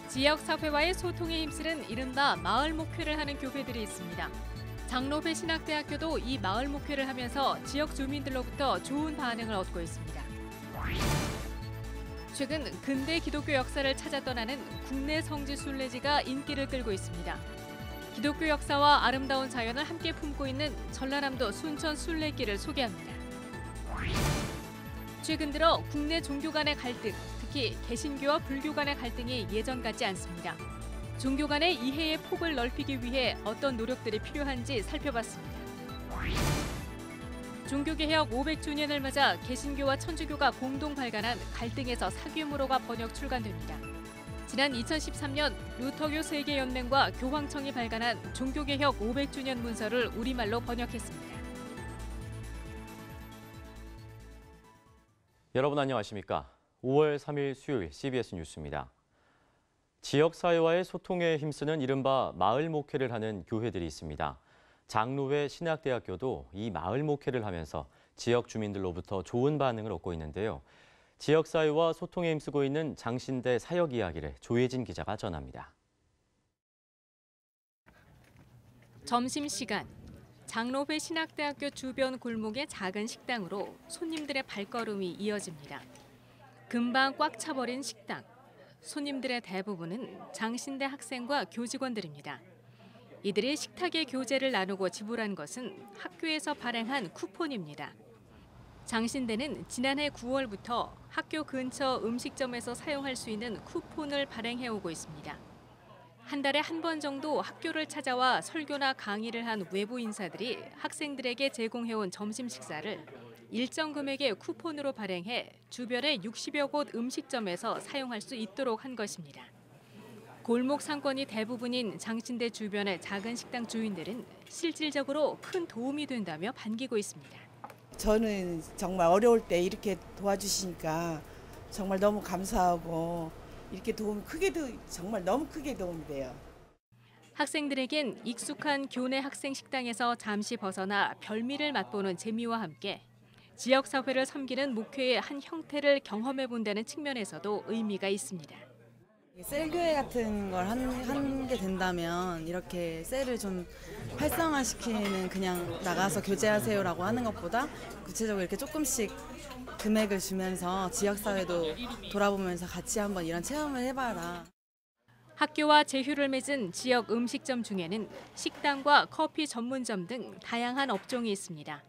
지역사회와의 소통에 힘쓰는 이른바 마을 목회를 하는 교회들이 있습니다. 장로회 신학대학교도 이 마을 목회를 하면서 지역 주민들로부터 좋은 반응을 얻고 있습니다. 최근 근대 기독교 역사를 찾아 떠나는 국내 성지 순례지가 인기를 끌고 있습니다. 기독교 역사와 아름다운 자연을 함께 품고 있는 전라남도 순천 순례길을 소개합니다. 최근 들어 국내 종교 간의 갈등, 특히 개신교와 불교 간의 갈등이 예전 같지 않습니다. 종교 간의 이해의 폭을 넓히기 위해 어떤 노력들이 필요한지 살펴봤습니다. 종교개혁 500주년을 맞아 개신교와 천주교가 공동 발간한 갈등에서 사귐으로가 번역 출간됩니다. 지난 2013년 루터교 세계연맹과 교황청이 발간한 종교개혁 500주년 문서를 우리말로 번역했습니다. 여러분 안녕하십니까? 5월 3일 수요일 CBS 뉴스입니다. 지역사회와의 소통에 힘쓰는 이른바 마을 목회를 하는 교회들이 있습니다. 장로회 신학대학교도 이 마을 목회를 하면서 지역 주민들로부터 좋은 반응을 얻고 있는데요. 지역사회와 소통에 힘쓰고 있는 장신대 사역 이야기를 조혜진 기자가 전합니다. 점심시간, 장로회 신학대학교 주변 골목의 작은 식당으로 손님들의 발걸음이 이어집니다. 금방 꽉 차버린 식당. 손님들의 대부분은 장신대 학생과 교직원들입니다. 이들이 식탁의 교재를 나누고 지불한 것은 학교에서 발행한 쿠폰입니다. 장신대는 지난해 9월부터 학교 근처 음식점에서 사용할 수 있는 쿠폰을 발행해오고 있습니다. 한 달에 한 번 정도 학교를 찾아와 설교나 강의를 한 외부 인사들이 학생들에게 제공해온 점심 식사를 일정 금액의 쿠폰으로 발행해 주변의 60여 곳 음식점에서 사용할 수 있도록 한 것입니다. 골목 상권이 대부분인 장신대 주변의 작은 식당 주인들은 실질적으로 큰 도움이 된다며 반기고 있습니다. 저는 정말 어려울 때 이렇게 도와주시니까 정말 너무 감사하고 이렇게 정말 너무 크게 도움이 돼요. 학생들에겐 익숙한 교내 학생 식당에서 잠시 벗어나 별미를 맛보는 재미와 함께 지역사회를 섬기는 목회의 한 형태를 경험해본다는 측면에서도 의미가 있습니다. 셀교회 같은 걸 하게 된다면 이렇게 셀을 좀 활성화시키는 그냥 나가서 교제하세요라고 하는 것보다 구체적으로 이렇게 조금씩 금액을 주면서 지역사회도 돌아보면서 같이 한번 이런 체험을 해봐라. 학교와 제휴를 맺은 지역 음식점 중에는 식당과 커피 전문점 등 다양한 업종이 있습니다.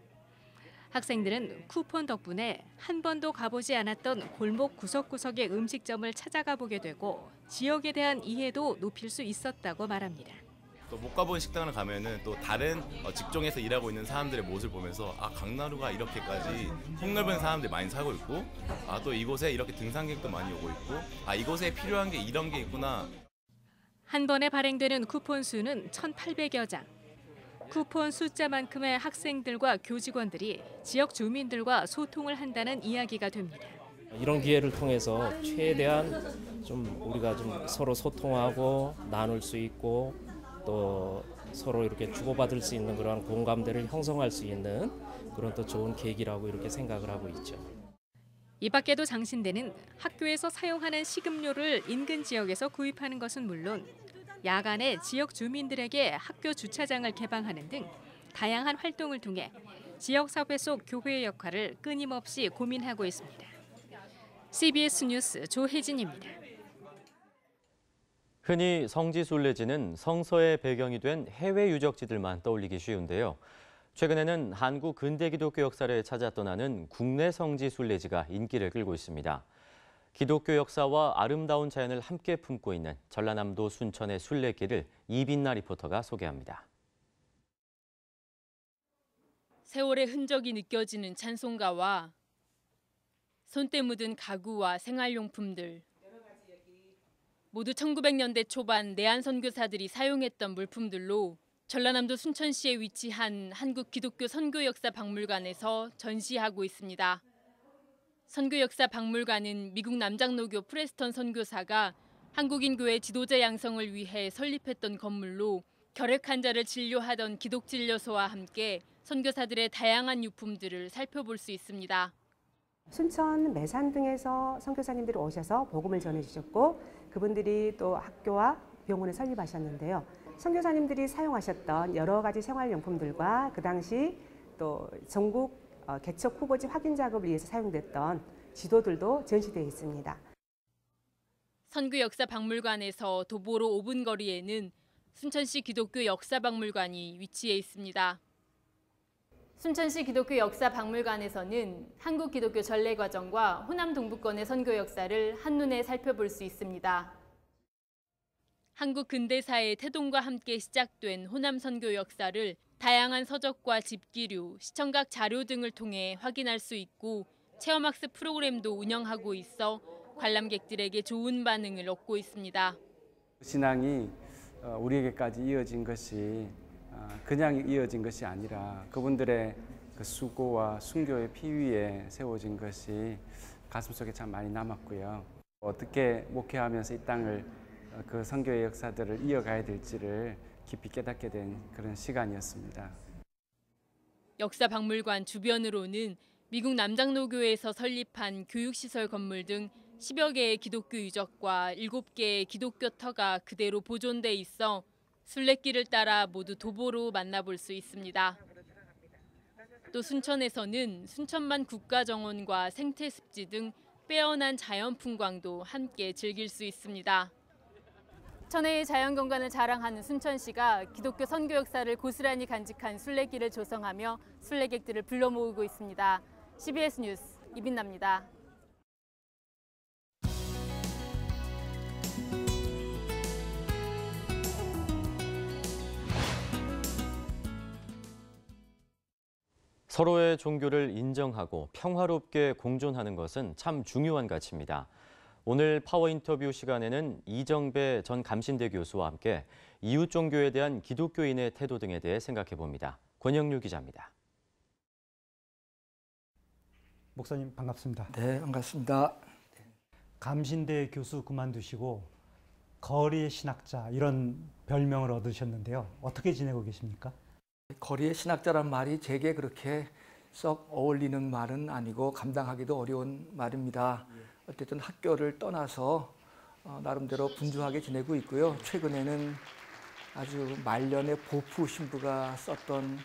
학생들은 쿠폰 덕분에 한 번도 가보지 않았던 골목 구석구석의 음식점을 찾아가 보게 되고 지역에 대한 이해도 높일 수 있었다고 말합니다. 또 못 가본 식당을 가면은 또 다른 직종에서 일하고 있는 사람들의 모습을 보면서 강나루가 이렇게까지 폭넓은 사람들이 많이 살고 있고 또 이곳에 이렇게 등산객도 많이 오고 있고 이곳에 필요한 게 이런 게 있구나. 한 번에 발행되는 쿠폰 수는 1,800여 장. 쿠폰 숫자만큼의 학생들과 교직원들이 지역 주민들과 소통을 한다는 이야기가 됩니다. 이런 기회를 통해서 최대한 좀 우리가 좀 서로 소통하고 나눌 수 있고 또 서로 이렇게 주고받을 수 있는 그런 공감대를 형성할 수 있는 그런 또 좋은 계기라고 이렇게 생각을 하고 있죠. 이 밖에도 장신대는 학교에서 사용하는 식음료를 인근 지역에서 구입하는 것은 물론 야간에 지역 주민들에게 학교 주차장을 개방하는 등 다양한 활동을 통해 지역사회 속 교회의 역할을 끊임없이 고민하고 있습니다. CBS 뉴스 조혜진입니다. 흔히 성지순례지는 성서의 배경이 된 해외 유적지들만 떠올리기 쉬운데요. 최근에는 한국 근대기독교 역사를 찾아 떠나는 국내 성지순례지가 인기를 끌고 있습니다. 기독교 역사와 아름다운 자연을 함께 품고 있는 전라남도 순천의 순례길을 이빈나 리포터가 소개합니다. 세월의 흔적이 느껴지는 찬송가와 손때 묻은 가구와 생활용품들. 모두 1900년대 초반 내한 선교사들이 사용했던 물품들로 전라남도 순천시에 위치한 한국 기독교 선교역사 박물관에서 전시하고 있습니다. 선교역사 박물관은 미국 남장로교 프레스턴 선교사가 한국인 교회 지도자 양성을 위해 설립했던 건물로 결핵 환자를 진료하던 기독진료소와 함께 선교사들의 다양한 유품들을 살펴볼 수 있습니다. 순천, 매산 등에서 선교사님들이 오셔서 복음을 전해주셨고 그 그분들이 또 학교와 병원을 설립하셨는데요. 선교사님들이 사용하셨던 여러 가지 생활용품들과 그 당시 또 전국 개척 후보지 확인 작업을 위해서 사용됐던 지도들도 전시되어 있습니다. 선교역사박물관에서 도보로 5분 거리에는 순천시 기독교 역사박물관이 위치해 있습니다. 순천시 기독교 역사박물관에서는 한국 기독교 전래 과정과 호남 동부권의 선교 역사를 한눈에 살펴볼 수 있습니다. 한국 근대사의 태동과 함께 시작된 호남 선교 역사를 다양한 서적과 집기류, 시청각 자료 등을 통해 확인할 수 있고 체험학습 프로그램도 운영하고 있어 관람객들에게 좋은 반응을 얻고 있습니다. 신앙이 우리에게까지 이어진 것이 그냥 이어진 것이 아니라 그분들의 그 수고와 순교의 피 위에 세워진 것이 가슴속에 참 많이 남았고요. 어떻게 목회하면서 이 땅을 그 선교의 역사들을 이어가야 될지를 깊이 깨닫게 된 그런 시간이었습니다. 역사박물관 주변으로는 미국 남장로교에서 설립한 교육시설 건물 등 10여 개의 기독교 유적과 7개의 기독교 터가 그대로 보존돼 있어 순례길을 따라 모두 도보로 만나볼 수 있습니다. 또 순천에서는 순천만 국가정원과 생태습지 등 빼어난 자연 풍광도 함께 즐길 수 있습니다. 천혜의 자연경관을 자랑하는 순천시가 기독교 선교 역사를 고스란히 간직한 순례길을 조성하며 순례객들을 불러 모으고 있습니다. CBS 뉴스 이빈나입니다. 서로의 종교를 인정하고 평화롭게 공존하는 것은 참 중요한 가치입니다. 오늘 파워 인터뷰 시간에는 이정배 전 감신대 교수와 함께 이웃 종교에 대한 기독교인의 태도 등에 대해 생각해 봅니다. 권영률 기자입니다. 목사님 반갑습니다. 네, 반갑습니다. 감신대 교수 그만두시고 거리의 신학자 이런 별명을 얻으셨는데요. 어떻게 지내고 계십니까? 거리의 신학자란 말이 제게 그렇게 썩 어울리는 말은 아니고 감당하기도 어려운 말입니다. 어쨌든 학교를 떠나서 나름대로 분주하게 지내고 있고요. 최근에는 아주 말년에 보프 신부가 썼던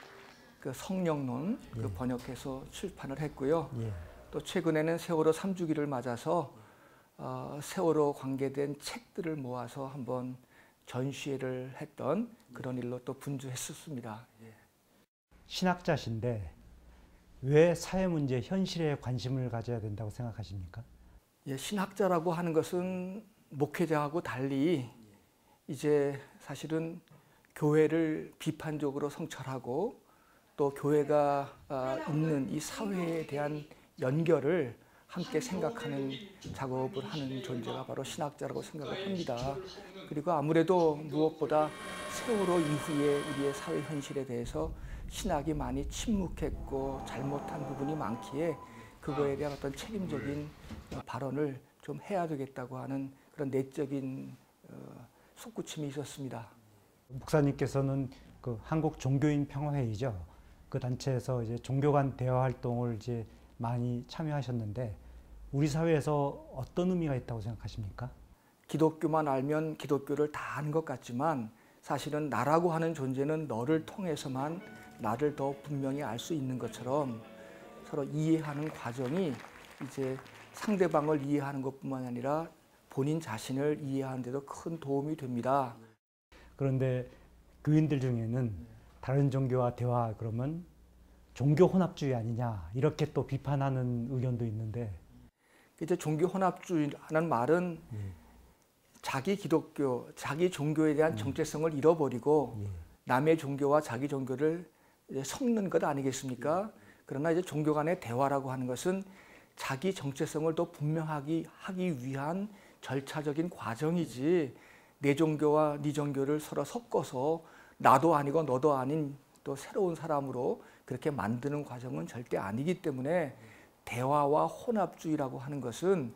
그 성령론 그 번역해서 출판을 했고요. 또 최근에는 세월호 3주기를 맞아서 세월호 관계된 책들을 모아서 한번 전시회를 했던 그런 일로 또 분주했었습니다. 신학자신데 왜 사회 문제 현실에 관심을 가져야 된다고 생각하십니까? 신학자라고 하는 것은 목회자하고 달리 이제 사실은 교회를 비판적으로 성찰하고 또 교회가 있는 이 사회에 대한 연결을 함께 생각하는 작업을 하는 존재가 바로 신학자라고 생각을 합니다. 그리고 아무래도 무엇보다 세월호 이후에 우리의 사회 현실에 대해서 신학이 많이 침묵했고 잘못한 부분이 많기에 그거에 대한 어떤 책임적인 발언을 좀 해야 되겠다고 하는 그런 내적인 솟구침이 있었습니다. 목사님께서는 그 한국 종교인 평화회의죠. 그 단체에서 이제 종교 간 대화 활동을 이제 많이 참여하셨는데 우리 사회에서 어떤 의미가 있다고 생각하십니까? 기독교만 알면 기독교를 다 아는 것 같지만 사실은 나라고 하는 존재는 너를 통해서만 나를 더 분명히 알 수 있는 것처럼 서로 이해하는 과정이 이제 상대방을 이해하는 것뿐만 아니라 본인 자신을 이해하는 데도 큰 도움이 됩니다. 그런데 교인들 중에는 다른 종교와 대화 그러면 종교 혼합주의 아니냐 이렇게 또 비판하는 의견도 있는데 이제 종교 혼합주의라는 말은 자기 기독교, 자기 종교에 대한 정체성을 잃어버리고 남의 종교와 자기 종교를 섞는 것 아니겠습니까? 그러나 이제 종교 간의 대화라고 하는 것은 자기 정체성을 더 분명하게 하기 위한 절차적인 과정이지 내 종교와 네 종교를 서로 섞어서 나도 아니고 너도 아닌 또 새로운 사람으로 그렇게 만드는 과정은 절대 아니기 때문에 대화와 혼합주의라고 하는 것은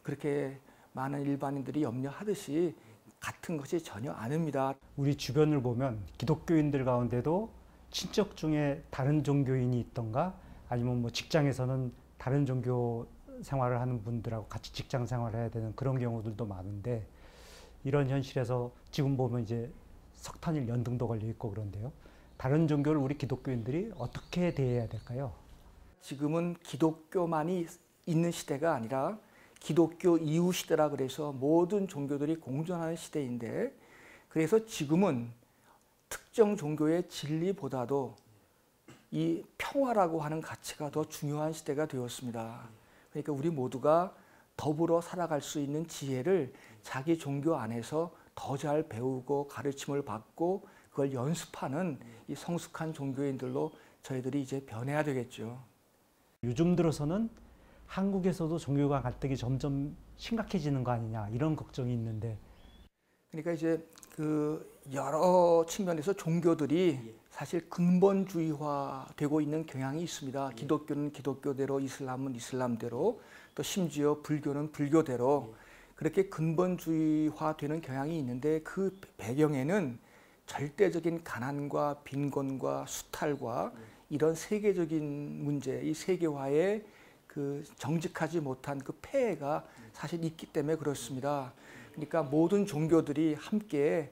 그렇게 많은 일반인들이 염려하듯이 같은 것이 전혀 아닙니다. 우리 주변을 보면 기독교인들 가운데도 친척 중에 다른 종교인이 있던가 아니면 뭐 직장에서는 다른 종교 생활을 하는 분들하고 같이 직장 생활을 해야 되는 그런 경우들도 많은데 이런 현실에서 지금 보면 이제 석탄일 연등도 걸려 있고 그런데요. 다른 종교를 우리 기독교인들이 어떻게 대해야 될까요? 지금은 기독교만이 있는 시대가 아니라 기독교 이후 시대라 그래서 모든 종교들이 공존하는 시대인데 그래서 지금은 특정 종교의 진리보다도 이 평화라고 하는 가치가 더 중요한 시대가 되었습니다. 그러니까 우리 모두가 더불어 살아갈 수 있는 지혜를 자기 종교 안에서 더 잘 배우고 가르침을 받고 그걸 연습하는 이 성숙한 종교인들로 저희들이 이제 변해야 되겠죠. 요즘 들어서는 한국에서도 종교 간 갈등이 점점 심각해지는 거 아니냐 이런 걱정이 있는데 그러니까 이제 그 여러 측면에서 종교들이 사실 근본주의화되고 있는 경향이 있습니다. 기독교는 기독교대로, 이슬람은 이슬람대로, 또 심지어 불교는 불교대로 그렇게 근본주의화되는 경향이 있는데 그 배경에는 절대적인 가난과 빈곤과 수탈과 이런 세계적인 문제, 이 세계화의 그 정직하지 못한 그 폐해가 사실 있기 때문에 그렇습니다. 그러니까 모든 종교들이 함께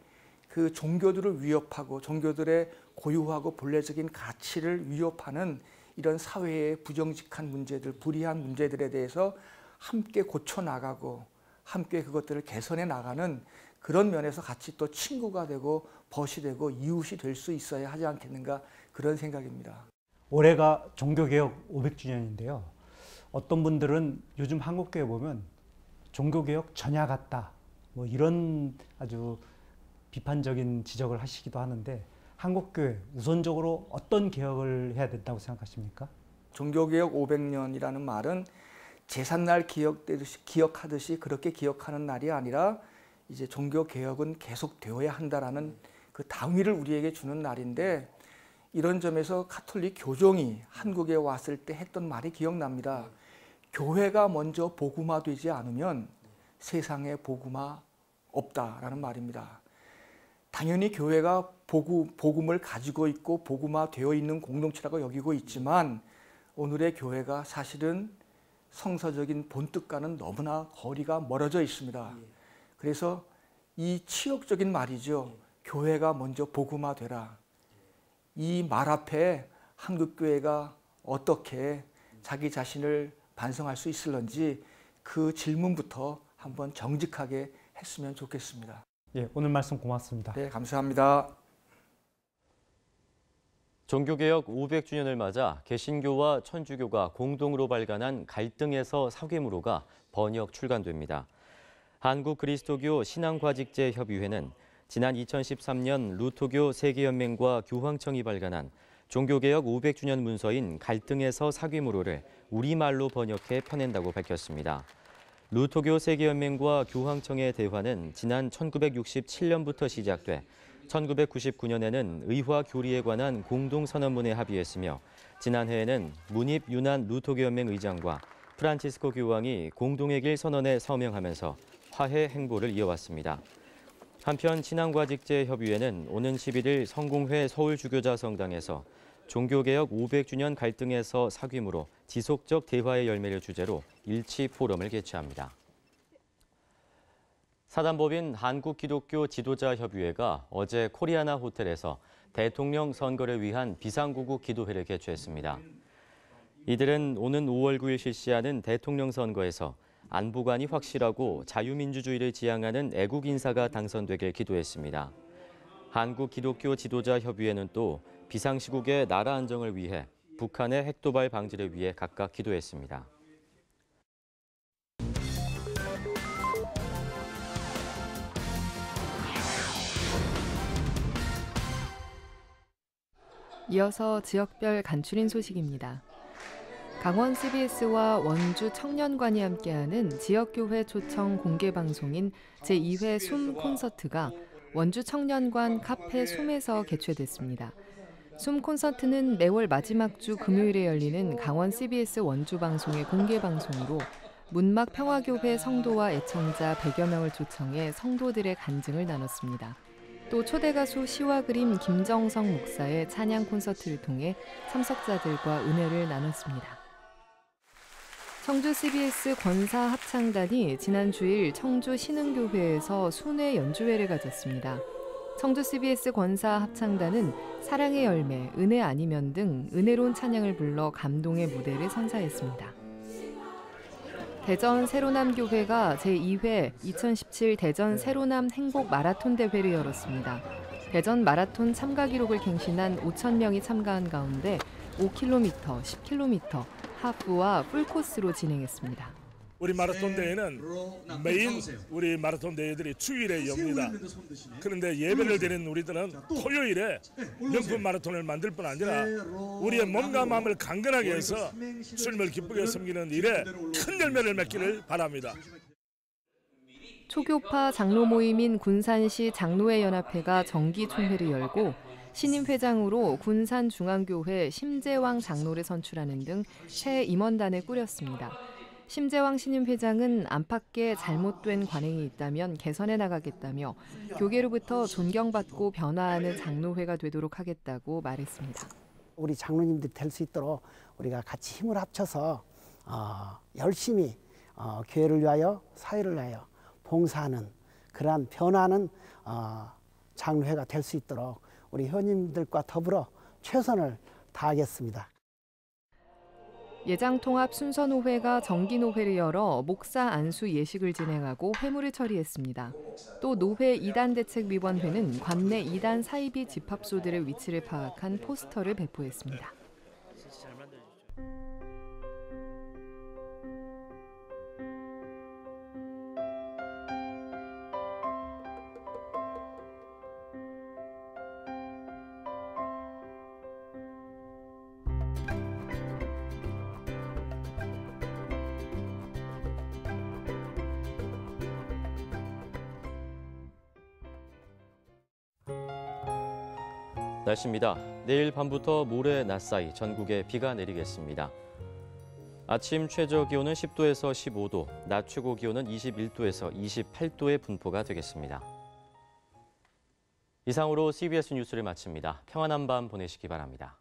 그 종교들을 위협하고 종교들의 고유하고 본래적인 가치를 위협하는 이런 사회의 부정직한 문제들, 불이한 문제들에 대해서 함께 고쳐나가고 함께 그것들을 개선해 나가는 그런 면에서 같이 또 친구가 되고 벗이 되고 이웃이 될 수 있어야 하지 않겠는가 그런 생각입니다. 올해가 종교개혁 500주년인데요. 어떤 분들은 요즘 한국교회 보면 종교개혁 전야 같다 뭐 이런 아주 비판적인 지적을 하시기도 하는데 한국교회 우선적으로 어떤 개혁을 해야 된다고 생각하십니까? 종교개혁 500년이라는 말은 제삿날 기억하듯이 그렇게 기억하는 날이 아니라 이제 종교개혁은 계속되어야 한다라는 그 당위를 우리에게 주는 날인데 이런 점에서 가톨릭 교종이 한국에 왔을 때 했던 말이 기억납니다. 교회가 먼저 복음화되지 않으면 세상에 복음화 없다라는 말입니다. 당연히 교회가 복음을 가지고 있고 복음화되어 있는 공동체라고 여기고 있지만 오늘의 교회가 사실은 성서적인 본뜻과는 너무나 거리가 멀어져 있습니다. 그래서 이 치욕적인 말이죠. 교회가 먼저 복음화되라. 이 말 앞에 한국교회가 어떻게 자기 자신을 반성할 수 있을런지 그 질문부터 한번 정직하게 했으면 좋겠습니다. 예, 오늘 말씀 고맙습니다. 네, 감사합니다. 종교개혁 500주년을 맞아 개신교와 천주교가 공동으로 발간한 갈등에서 사귐으로가 번역 출간됩니다. 한국그리스도교 신앙과직제협의회는 지난 2013년 루터교 세계연맹과 교황청이 발간한 종교개혁 500주년 문서인 갈등에서 사귐으로를 우리말로 번역해 펴낸다고 밝혔습니다. 루터교 세계연맹과 교황청의 대화는 지난 1967년부터 시작돼 1999년에는 의화 교리에 관한 공동선언문에 합의했으며 지난해에는 문입 유난 루터교 연맹 의장과 프란치스코 교황이 공동의 길 선언에 서명하면서 화해 행보를 이어왔습니다. 한편 신앙과직제협의회는 오는 11일 성공회 서울주교자 성당에서 종교개혁 500주년 갈등에서 사귐으로 지속적 대화의 열매를 주제로 일치 포럼을 개최합니다. 사단법인 한국기독교 지도자협의회가 어제 코리아나 호텔에서 대통령 선거를 위한 비상구국 기도회를 개최했습니다. 이들은 오는 5월 9일 실시하는 대통령 선거에서 안보관이 확실하고 자유민주주의를 지향하는 애국 인사가 당선되길 기도했습니다. 한국기독교 지도자협의회는 또 비상시국의 나라 안정을 위해 북한의 핵도발 방지를 위해 각각 기도했습니다. 이어서 지역별 간추린 소식입니다. 강원 CBS와 원주 청년관이 함께하는 지역교회 초청 공개방송인 제2회 숨 콘서트가 원주 청년관 카페 숨에서 개최됐습니다. 숨 콘서트는 매월 마지막 주 금요일에 열리는 강원 CBS 원주 방송의 공개방송으로 문막 평화교회 성도와 애청자 100여 명을 초청해 성도들의 간증을 나눴습니다. 또 초대 가수 시와 그림 김정성 목사의 찬양 콘서트를 통해 참석자들과 은혜를 나눴습니다. 청주 CBS 권사 합창단이 지난 주일 청주 신흥교회에서 순회 연주회를 가졌습니다. 청주 CBS 권사 합창단은 사랑의 열매, 은혜 아니면 등 은혜로운 찬양을 불러 감동의 무대를 선사했습니다. 대전 세로남교회가 제2회 2017 대전 세로남 행복 마라톤 대회를 열었습니다. 대전 마라톤 참가 기록을 갱신한 5,000명이 참가한 가운데 5km, 10km, 하프와 풀코스로 진행했습니다. 우리 마라톤 대회는 메인 우리 마라톤 대회들이 주일에 엽니다. 그런데 예배를 드리는 우리들은 토요일에 명품 마라톤을 만들 뿐 아니라 우리의 몸과 마음을 강건하게 해서 주님을 기쁘게 섬기는 일에 큰 열매를 맺기를 바랍니다. 초교파 장로 모임인 군산시 장로회 연합회가 정기 총회를 열고 신임 회장으로 군산중앙교회 심재왕 장로를 선출하는 등 새 임원단을 꾸렸습니다. 심재왕 신임 회장은 안팎에 잘못된 관행이 있다면 개선해 나가겠다며 교계로부터 존경받고 변화하는 장로회가 되도록 하겠다고 말했습니다. 우리 장로님들이 될 수 있도록 우리가 같이 힘을 합쳐서 열심히 교회를 위하여 사회를 위하여 봉사하는 그러한 변화하는 장로회가 될 수 있도록 우리 회원님들과 더불어 최선을 다하겠습니다. 예장통합 순서노회가 정기노회를 열어 목사 안수 예식을 진행하고 회무를 처리했습니다. 또 노회 이단대책위원회는 관내 이단 사이비 집합소들의 위치를 파악한 포스터를 배포했습니다. 날씨입니다. 내일 밤부터 모레 낮 사이 전국에 비가 내리겠습니다. 아침 최저 기온은 10도에서 15도, 낮 최고 기온은 21도에서 28도의 분포가 되겠습니다. 이상으로 CBS 뉴스를 마칩니다. 평안한 밤 보내시기 바랍니다.